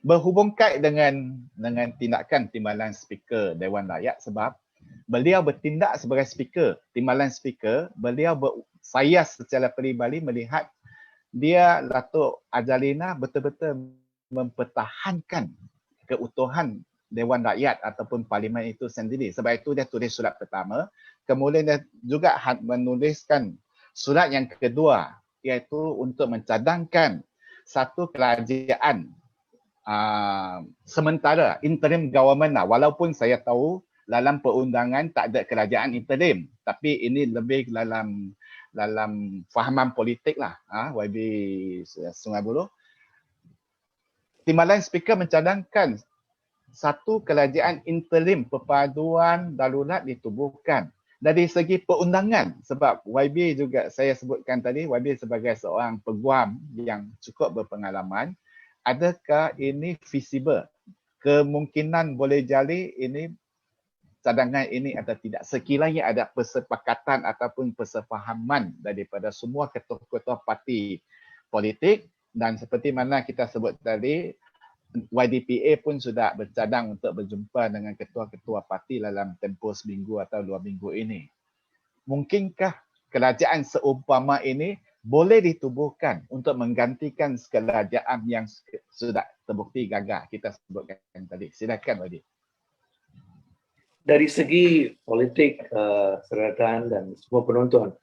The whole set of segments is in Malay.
berhubung kait dengan tindakan Timbalan Speaker Dewan Rakyat sebab beliau bertindak sebagai speaker, Timbalan Speaker, beliau saya secara peribadi melihat dia Datuk Azalina betul-betul mempertahankan keutuhan Dewan Rakyat ataupun Parlimen itu sendiri. Sebab itu dia tulis surat pertama, kemudian dia juga menuliskan surat yang kedua iaitu untuk mencadangkan satu kerajaan sementara, interim government lah. Walaupun saya tahu dalam perundangan tak ada kerajaan interim, tapi ini lebih dalam fahaman politik lah, YB Sungai Buloh. Timbalan Speaker mencadangkan satu kerajaan interim perpaduan darurat ditubuhkan dari segi perundangan, sebab YB juga saya sebutkan tadi, YB sebagai seorang peguam yang cukup berpengalaman, adakah ini feasible? Kemungkinan boleh jadi ini cadangan ini atau tidak, sekiranya ada persepakatan ataupun persefahaman daripada semua ketua-ketua parti politik, dan seperti mana kita sebut tadi, YDPA pun sudah bercadang untuk berjumpa dengan ketua-ketua parti dalam tempoh seminggu atau 2 minggu ini. Mungkinkah kerajaan seumpama ini boleh ditubuhkan untuk menggantikan kerajaan yang sudah terbukti gagah kita sebutkan tadi? Silakan Wadi. Dari segi politik, seratan dan semua penonton,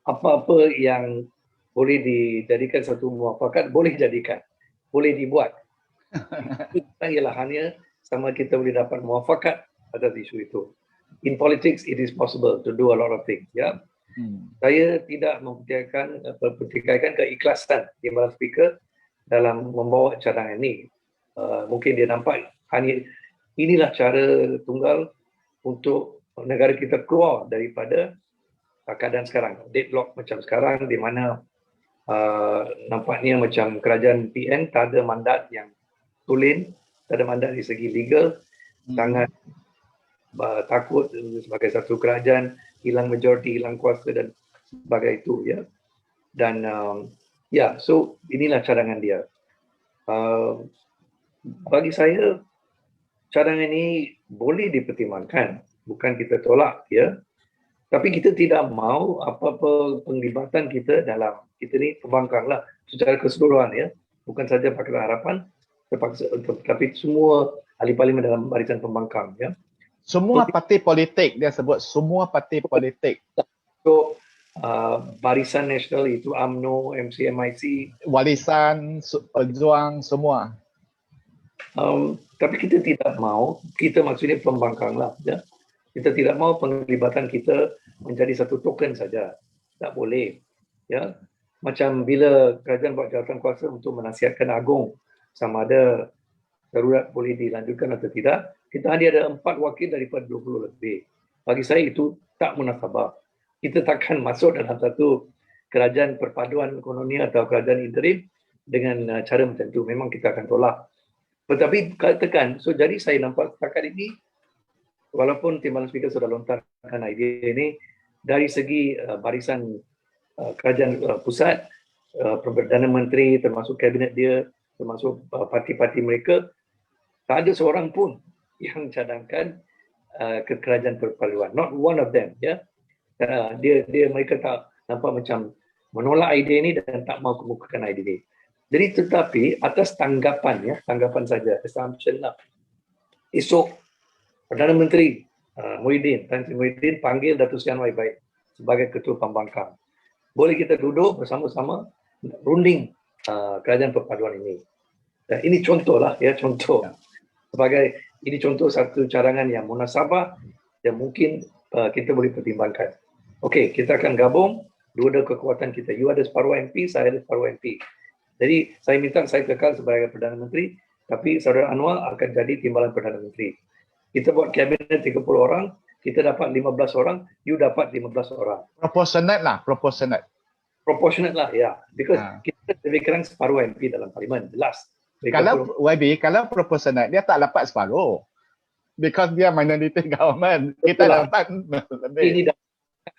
apa-apa yang boleh dijadikan satu muafakat, boleh jadikan, boleh dibuat. Itu ialah hanya sama kita boleh dapat muafakat atas isu itu. In politics, it is possible to do a lot of things. Ya, saya tidak mempertikaikan keikhlasan Timbalan Speaker dalam membawa cadangan ini. Mungkin dia nampak hanya inilah cara tunggal untuk negara kita keluar daripada keadaan sekarang, deadlock macam sekarang, di mana nampaknya macam kerajaan PN tak ada mandat yang tulen, tak ada mandat dari segi legal, sangat takut sebagai satu kerajaan hilang majoriti, hilang kuasa dan sebagainya itu, ya. Dan so inilah cadangan dia. Bagi saya cadangan ini boleh dipertimbangkan, bukan kita tolak, ya. Tapi kita tidak mahu apa-apa penglibatan kita dalam kita ni pembangkang lah secara keseluruhan, ya. Bukan saja Pakatan Harapan, tapi semua ahli parlimen dalam barisan pembangkang, ya. Semua parti politik, dia sebut semua parti politik. So, barisan nasional itu UMNO, MCMIC, Warisan, Pejuang, semua. Tapi kita tidak mahu, kita maksudnya pembangkang lah, ya. Kita tidak mahu penglibatan kita menjadi satu token saja. Tak boleh, ya. Macam bila kerajaan buat jawatan kuasa untuk menasihatkan agung sama ada darurat boleh dilanjutkan atau tidak, kita hanya ada 4 wakil daripada 20 lebih. Bagi saya itu tak munasabah. Kita takkan masuk dalam satu kerajaan perpaduan ekonomi atau kerajaan interim dengan cara macam itu. Memang kita akan tolak. Tetapi tekan, so jadi saya nampak setakat ini, walaupun Timbalan Speaker sudah lontarkan idea ini, dari segi barisan kerajaan pusat, Perdana Menteri termasuk kabinet dia, termasuk parti-parti mereka, tak ada seorang pun yang cadangkan ke kerajaan perpaduan. Not one of them, ya. Mereka tak nampak macam menolak idea ini dan tak mahu kemukakan idea ini. Jadi tetapi atas tanggapan, ya, tanggapan saja, assumption lah. Esok Perdana Menteri Tan Sri Muhyiddin panggil Datuk Seri Anwar Ibrahim sebagai ketua pembangkang. Boleh kita duduk bersama-sama runding kerajaan perpaduan ini. Dan ini contoh lah, ya, contoh. Sebagai ini contoh satu cadangan yang munasabah yang mungkin kita boleh pertimbangkan. Okey, kita akan gabung dua kekuatan kita. You ada separuh MP, saya ada separuh MP. Jadi saya minta saya kekal sebagai Perdana Menteri, tapi Saudara Anwar akan jadi timbalan Perdana Menteri. Kita buat kabinet 30 orang, kita dapat 15 orang, you dapat 15 orang. Proportionate lah, proportionate. Proportionate lah, ya. Because kita lebih kurang separuh MP dalam parlimen, jelas. Kalau YB, kalau proportionate, dia tak dapat separuh. Because dia minority government. Kita dapat lebih. Ini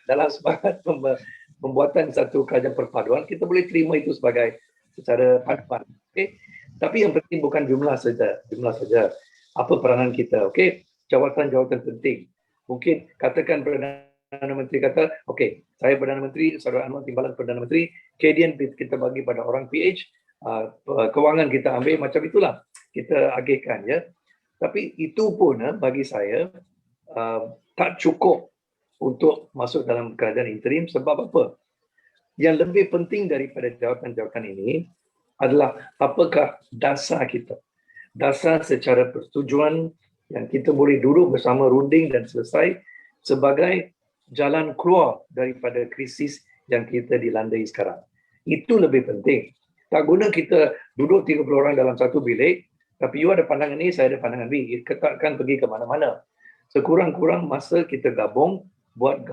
dalam semangat pembuatan satu kerajaan perpaduan, kita boleh terima itu sebagai secara paduan. Okay? Tapi yang penting bukan jumlah saja, apa peranan kita, okey? Jawatan-jawatan penting. Mungkin katakan Perdana Menteri kata, okey, saya Perdana Menteri, Saudara Anwar Timbalan Perdana Menteri, KDN kita bagi pada orang PH, kewangan kita ambil, macam itulah kita agihkan, ya. Tapi itu pun bagi saya tak cukup untuk masuk dalam kerajaan interim. Sebab apa? Yang lebih penting daripada jawatan-jawatan ini adalah apakah dasar kita. Dasar secara persetujuan yang kita boleh duduk bersama runding dan selesai sebagai jalan keluar daripada krisis yang kita dilandai sekarang. Itu lebih penting. Tak guna kita duduk 30 orang dalam satu bilik, tapi you ada pandangan A, saya ada pandangan B. Kita takkan pergi ke mana-mana. Sekurang-kurang masa kita gabung buat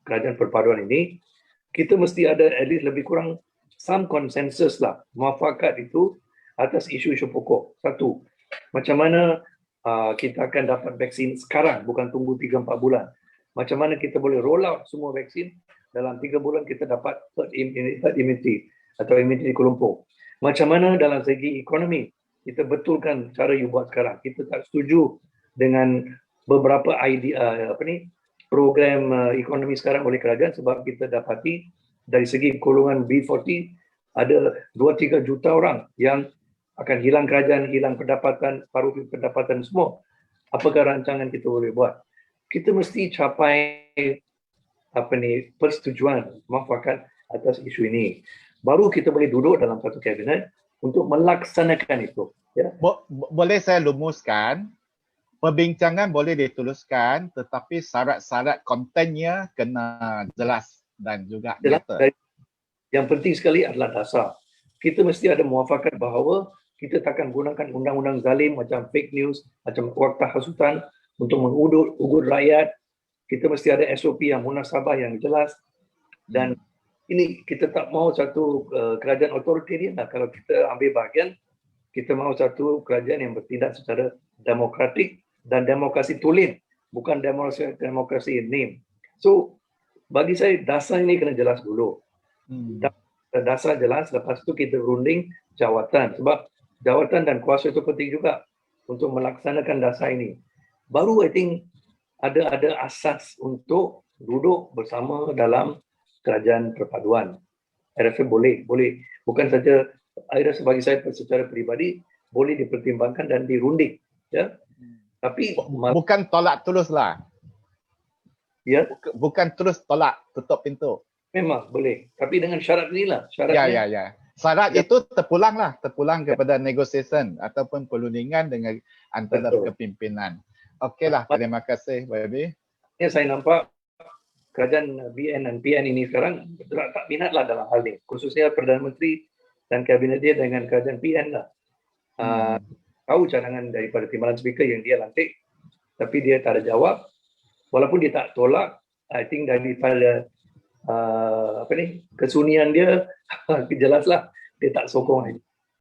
kerajaan perpaduan ini, kita mesti ada at least lebih kurang some consensus lah, muafakat itu atas isu-isu pokok. Satu, macam mana kita akan dapat vaksin sekarang, bukan tunggu 3-4 bulan. Macam mana kita boleh roll out semua vaksin, dalam 3 bulan kita dapat herd immunity atau immunity kelompok. Macam mana dalam segi ekonomi, kita betulkan cara you buat sekarang. Kita tak setuju dengan beberapa idea, program ekonomi sekarang oleh kerajaan sebab kita dapati dari segi golongan B40 ada 2-3 juta orang yang akan hilang kerajaan, hilang pendapatan, paruh pendapatan semua. Apakah rancangan kita boleh buat? Kita mesti capai persetujuan, muafakat atas isu ini. Baru kita boleh duduk dalam satu kabinet untuk melaksanakan itu. Ya. Boleh saya lumuskan, perbincangan boleh dituluskan tetapi syarat-syarat kontennya kena jelas dan juga nyata. Yang penting sekali adalah dasar. Kita mesti ada muafakat bahawa kita takkan gunakan undang-undang zalim macam fake news, macam waktah hasutan untuk mengugut rakyat. Kita mesti ada SOP yang munasabah, yang jelas. Dan ini kita tak mahu satu kerajaan otoritarian lah. Kalau kita ambil bahagian, kita mahu satu kerajaan yang bertindak secara demokratik dan demokrasi tulen, bukan demokrasi name. So, bagi saya dasar ini kena jelas dulu. Dasar jelas, lepas itu kita runding jawatan. Sebab jawatan dan kuasa itu penting juga untuk melaksanakan dasar ini. Baru I think ada asas untuk duduk bersama dalam kerajaan perpaduan. Saya rasa boleh. Bukan saja, saya rasa bagi saya secara peribadi, boleh dipertimbangkan dan dirunding. Ya. Tapi bukan tolak terus lah. Ya. Bukan terus tolak, tutup pintu. Memang boleh. Tapi dengan syarat inilah. Syaratnya, ya. Syarat itu terpulang kepada negotiation ataupun perundingan dengan antara kepimpinan. Okeylah, terima kasih, Baby. Ya, saya nampak kerajaan BN dan PN ini sekarang tak minatlah dalam hal ini. Khususnya Perdana Menteri dan kabinet dia dengan kerajaan PN lah. Tahu cadangan daripada Timbalan Speaker yang dia lantik, tapi dia tak ada jawab. Walaupun dia tak tolak, I think daripada kesunian dia, jelaslah dia tak sokong lagi.